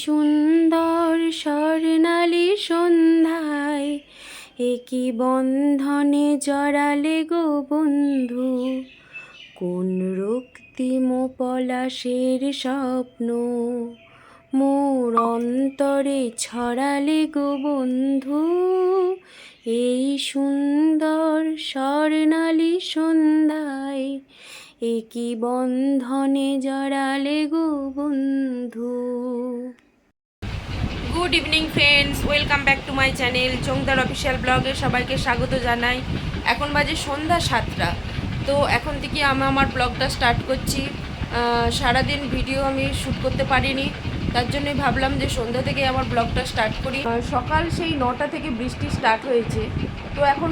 সুন্দর স্বর্ণালী সন্ধ্যায় একই বন্ধনে জড়ালে গো বন্ধু, কোন রক্তিম পলাশের স্বপ্ন মোর অন্তরে ছড়ালে গো বন্ধু। এই সুন্দর স্বর্ণালী সন্ধ্যায় একই বন্ধনে জড়ালে গো বন্ধু। Good evening friends, welcome back to my channel Chongdar official ব্লগে সবাইকে স্বাগত জানাই। এখন বাজে সন্ধ্যা 7টা। তো এখন থেকে আমি আমার ব্লগটা স্টার্ট করছি। সারাদিন ভিডিও আমি শ্যুট করতে পারিনি, তার জন্যই ভাবলাম যে সন্ধ্যা থেকে আমার ব্লগটা স্টার্ট করি। সকাল সেই 9টা থেকে বৃষ্টি স্টার্ট হয়েছে, তো এখন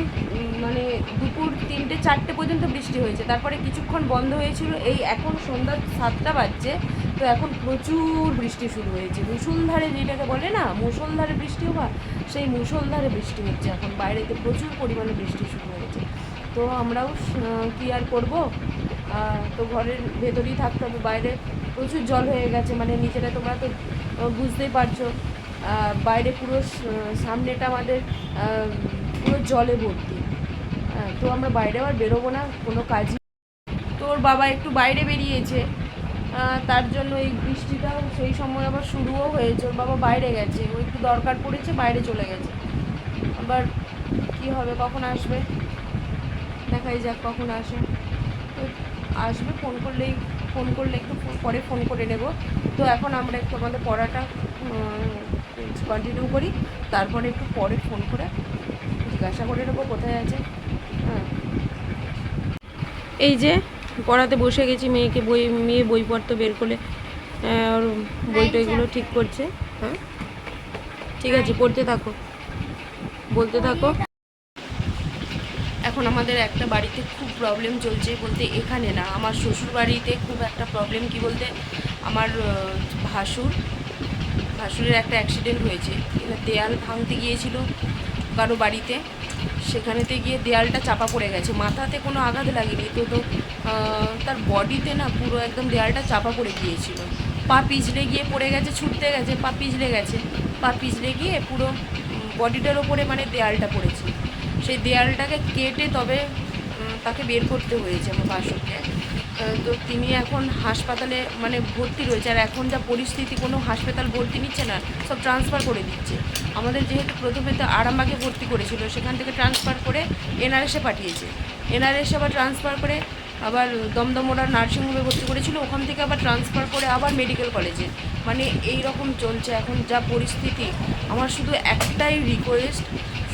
মানে দুপুর 3টে 4টে পর্যন্ত বৃষ্টি হয়েছে, তারপরে কিছুক্ষণ বন্ধ হয়েছিল। এই এখন সন্ধ্যা 7টা বাজছে, তো এখন প্রচুর বৃষ্টি শুরু হয়েছে। মুষলধারে যেটাকে বলে না, মুষলধারে বৃষ্টি হওয়া, সেই মুষলধারে বৃষ্টি হচ্ছে এখন। বাইরেতে প্রচুর পরিমাণে বৃষ্টি শুরু হয়েছে। তো আমরাও কী আর করবো, তো ঘরের ভেতরেই থাকতে হবে। বাইরে প্রচুর জল হয়ে গেছে, মানে নিচেটা তোমরা তো বুঝতেই পারছো। বাইরে পুরো সামনেটা আমাদের পুরো জলে ভর্তি। তো আমরা বাইরে আর বেরোবো না কোনো কাজই। তোর বাবা একটু বাইরে বেরিয়েছে, তার জন্য এই বৃষ্টিটাও সেই সময় আবার শুরুও হয়েছে। ওর বাবা বাইরে গেছে, ও একটু দরকার পড়েছে, বাইরে চলে গেছে। আবার কি হবে, কখন আসবে দেখাই যাক কখন আসে। তো আসবে, ফোন করলে একটু পরে ফোন করে নেব। তো এখন আমরা একটু আমাদের পড়াটা কন্টিনিউ করি, তারপরে একটু পরে ফোন করে জিজ্ঞাসা করে নেবো কোথায় আছে। এই যে পড়াতে বসে গেছি, মেয়ে বইপত্র বের করে ওর বইটইগুলো ঠিক করছে। হ্যাঁ ঠিক আছে, পড়তে থাকো, বলতে থাকো। এখন আমাদের একটা বাড়িতে খুব প্রবলেম চলছে, বলতে এখানে না, আমার শ্বশুর বাড়িতে খুব একটা প্রবলেম। কি বলতে, আমার ভাসুরের একটা অ্যাক্সিডেন্ট হয়েছে। দেয়াল ভাঙতে গিয়েছিল কারো বাড়িতে, সেখানেতে গিয়ে দেয়ালটা চাপা পড়ে গেছে। মাথাতে কোনো আঘাত লাগেনি, তো তার বডিতে না পুরো একদম দেয়ালটা চাপা পড়ে গিয়েছিল। পা পিছলে গিয়ে পড়ে গেছে, ছুটতে গেছে, পা পিছলে গিয়ে পুরো বডিটার ওপরে মানে দেয়ালটা পড়েছে। সেই দেয়ালটাকে কেটে তবে তাকে বের করতে হয়েছে আমার ভাসুরকে। তো তিনি এখন হাসপাতালে মানে ভর্তি রয়েছে। আর এখন যা পরিস্থিতি, কোনো হাসপাতাল ভর্তি নিচ্ছে না, সব ট্রান্সফার করে দিচ্ছে। আমাদের যেহেতু প্রথমে তো আরামবাগে ভর্তি করেছিল, সেখান থেকে ট্রান্সফার করে এনআরএসে পাঠিয়েছে। এনআরএসে আবার ট্রান্সফার করে আবার দমদম ওরা নার্সিংহোমে ভর্তি করেছিল, ওখান থেকে আবার ট্রান্সফার করে আবার মেডিকেল কলেজে। মানে এই রকম চলছে এখন যা পরিস্থিতি। আমার শুধু একটাই রিকোয়েস্ট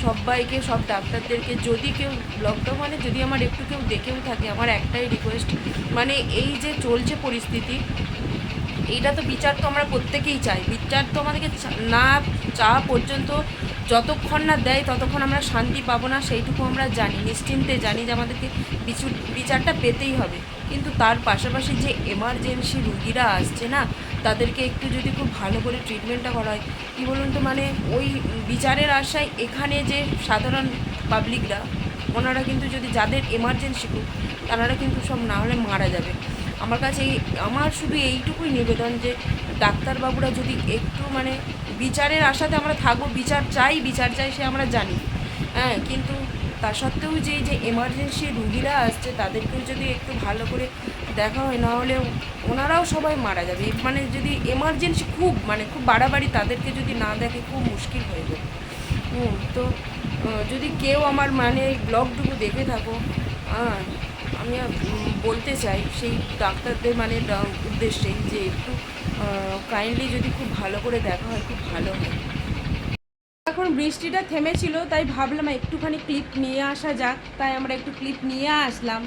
সবাইকে, সব ডাক্তারদেরকে, যদি কেউ লকডাউনে যদি আমার একটু কেউ দেখেও থাকে, আমার একটাই রিকোয়েস্ট, মানে এই যে চলছে পরিস্থিতি, এইটা তো বিচার তো আমরা প্রত্যেকেই চাই। বিচার তো আমাদেরকে না চাওয়া পর্যন্ত, যতক্ষণ না দেয় ততক্ষণ আমরা শান্তি পাবো না, সেইটুকু আমরা জানি, নিশ্চিন্তে জানি যে আমাদেরকে বিচারটা পেতেই হবে। কিন্তু তার পাশাপাশি যে এমার্জেন্সি রুগীরা আসছে না, তাদেরকে একটু যদি খুব ভালো করে ট্রিটমেন্টটা করা হয়, কী বলুন তো, মানে ওই বিচারের আশায় এখানে যে সাধারণ পাবলিকরা, ওনারা কিন্তু যদি, যাদের এমার্জেন্সি খুব, তারা কিন্তু সব না হলে মারা যাবে। আমার কাছে আমার শুধু এইটুকুই নিবেদন যে ডাক্তারবাবুরা যদি একটু মানে বিচারের আশাতে আমরা থাকবো, বিচার চাই সে আমরা জানি, হ্যাঁ, কিন্তু তা সত্ত্বেও যে এই যে এমার্জেন্সি রুগীরা আসছে, তাদেরকেও যদি একটু ভালো করে দেখা হয়, না হলে ওনারাও সবাই মারা যাবে। মানে যদি এমার্জেন্সি খুব মানে খুব বাড়াবাড়ি, তাদেরকে যদি না দেখে খুব মুশকিল হয়ে যাবে। তো যদি কেউ আমার মানে এই ব্লগটুকু দেখে থাকো, আমি বলতে চাই সেই ডাক্তারদের মানে উদ্দেশ্যেই যে একটু কাইন্ডলি যদি খুব ভালো করে দেখা হয়, খুব ভালো হয়। এখন বৃষ্টিটা থেমেছিল, তাই ভাবলাম একটুখানি ক্লিপ নিয়ে আসা যাক, তাই আমরা একটু ক্লিপ নিয়ে আসলাম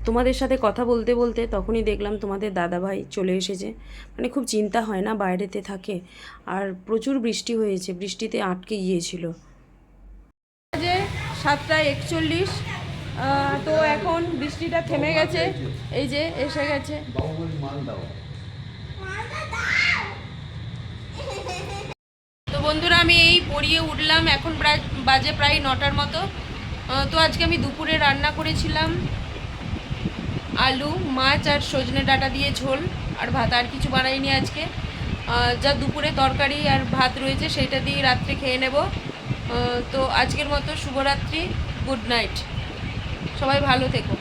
তোমাদের সাথে কথা বলতে বলতে। তখনই দেখলাম তোমাদের দাদাভাই চলে এসেছে। মানে খুব চিন্তা হয় না, বাইরেতে থাকে, আর প্রচুর বৃষ্টি হয়েছে, বৃষ্টিতে আটকে গিয়েছিল। 7:41, তো এখন বৃষ্টিটা থেমে গেছে, এই যে এসে গেছে। তো বন্ধুরা, আমি এই পড়িয়ে উঠলাম, এখন বাজে প্রায় 9টার মতো। তো আজকে আমি দুপুরে রান্না করেছিলাম আলু, মাছ আর সজনে ডাঁটা দিয়ে ঝোল আর ভাত, আর কিছু বানাইনি আজকে। যা দুপুরে তরকারি আর ভাত রয়েছে সেটা দিয়ে রাত্রে খেয়ে নেব। তো আজকের মতো শুভরাত্রি, গুড নাইট, সবাই ভালো থেকো।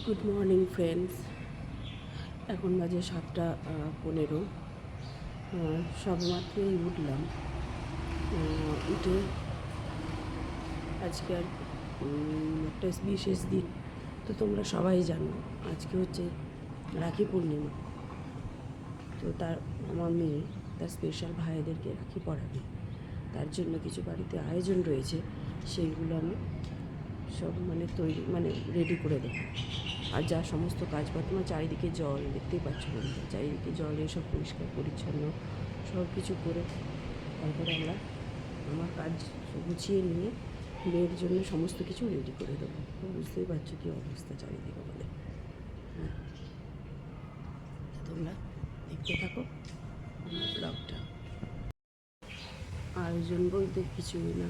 গুড মর্নিং ফ্রেন্ডস, এখন বাজে 7:15। সবেমাত্রই উঠলাম। উঠে আজকে আর একটা বিশেষ দিন, তো তোমরা সবাই জানো আজকে হচ্ছে রাখি পূর্ণিমা। তো আমার মেয়ে তার স্পেশাল ভাইদেরকে রাখি পরাবে, তার জন্য কিছু বাড়িতে আয়োজন রয়েছে, সেইগুলো আমি সব রেডি করে দেবো। আর যা সমস্ত কাজপত্র, চারিদিকে জল দেখতেই পাচ্ছ বন্ধুরা, চারিদিকে জলে সব পরিষ্কার পরিচ্ছন্ন সব কিছু করে তারপরে আমার কাজ গুছিয়ে নিয়ে মেয়ের জন্য সমস্ত কিছু রেডি করে দেবো। বুঝতেই পারছো কী অবস্থা চারিদিকে বলে। হ্যাঁ, তোমরা দেখতে থাকো আমার ব্লগটা। আয়োজন বলতে কিছুই না,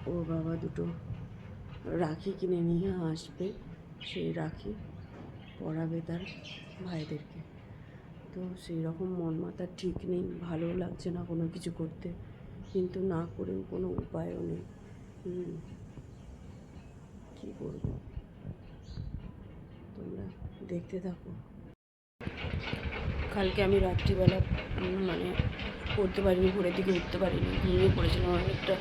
ওর বাবা দুটো রাখি কিনে নিয়ে আসবে, সেই রাখি পরাবে তার ভাইদেরকে। তো সেই রকম মন মাথা ঠিক নেই, ভালো লাগছে না কোনো কিছু করতে, কিন্তু না করেও কোনো উপায়ও নেই। কী করবো, তোমরা দেখতে থাকো। কালকে আমি রাত্রিবেলা পড়তে পারিনি, ভোরের দিকে উঠতে পারিনি, ঘুমিয়ে পড়েছিলাম অনেকটা।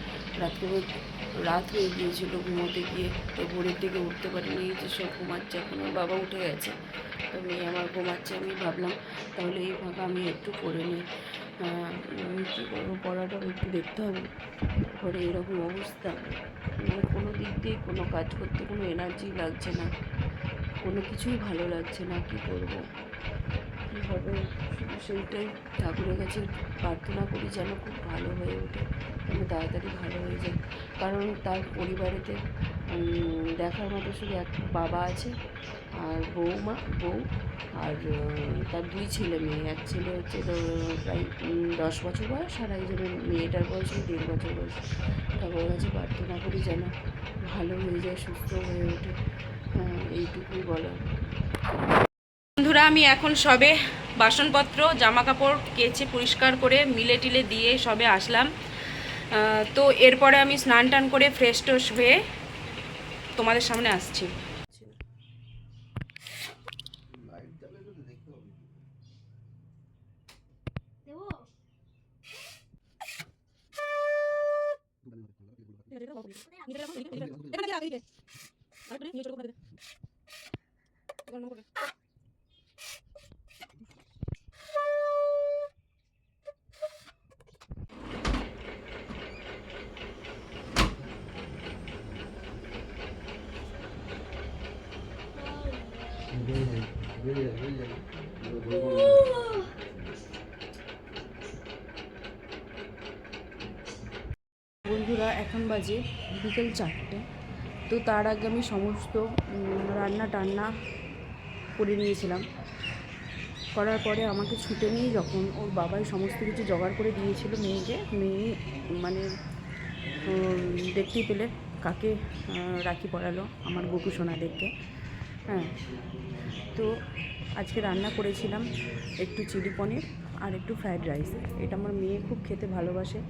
রাত হয়ে গিয়েছিলো ঘুমোতে গিয়ে, তো ভোরের দিকে উঠতে পারিনি। যে সব ঘুমাচ্ছে, এখন ওর বাবা উঠে গেছে, তো মেয়ে আমার ঘুমাচ্ছে। আমি ভাবলাম তাহলে এই ফাঁকা আমি একটু পড়ে নিই। কী করবো, পড়াটাও একটু দেখতে হবে। ঘরে এরকম অবস্থা, কোনো দিক দিয়ে কোনো কাজ করতে কোনো এনার্জি লাগছে না, কোনো কিছুই ভালো লাগছে না। কী করবো, কী হবে, শুধু সেইটাই ঠাকুরের কাছে প্রার্থনা করি যেন খুব ভালো হয়ে ওঠে, যেন তাড়াতাড়ি ভালো হয়ে যায়। কারণ তার পরিবারেতে দেখার মতো শুধু এক বাবা আছে, আর বউ আর তার 2 ছেলে মেয়ে। এক ছেলে হচ্ছে প্রায় 10 বছর বয়স, আর একজনের মেয়েটার বয়স 1.5 বছর বয়স। ঠাকুরের কাছে প্রার্থনা করি যেন ভালো হয়ে যায়, সুস্থ হয়ে ওঠে, এইটুকুই বলা। বন্ধুরা, আমি এখন সবে বাসনপত্র জামা কাপড় কেচে পরিষ্কার করে মিলে টিলে দিয়ে সবে আসলাম। তো এরপরে আমি স্নান টান করে ফ্রেশ ট্রেশ হয়ে তোমাদের সামনে আসছি। বন্ধুরা, এখন বাজে বিকেল 4টে। তো তার আগে আমি সমস্ত রান্না টান্না করে নিয়েছিলাম। করার পরে আমাকে ছুটে নিয়ে যখন ওর বাবাই সমস্ত কিছু জোগাড় করে দিয়েছিল মেয়ে দেখতেই পেলে কাকে রাখি পরালো, আমার গোপু সোনাদেরকে। হ্যাঁ, তো আজকে রান্না করেছিলাম একটু চিলি পনির আর একটু ফ্রায়েড রাইস। এটা আমার মেয়ে খুব খেতে ভালোবাসে।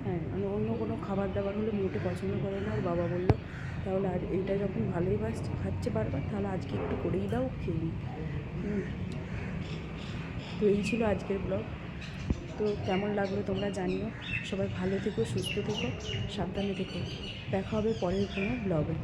হ্যাঁ, অন্য কোনো খাবার দাবার হলে মোটে পছন্দ করে না। ওর বাবা বললো তাহলে আর এইটা যখন ভালোই খাচ্ছে বারবার, তাহলে আজকে একটু করেই দাও, খেয়ে নিই। তো এই ছিল আজকের ব্লগ। তো কেমন লাগলো তোমরা জানিও। সবাই ভালো থেকো, সুস্থ থেকো, সাবধানে থেকো। দেখা হবে পরের কোনো ব্লগে।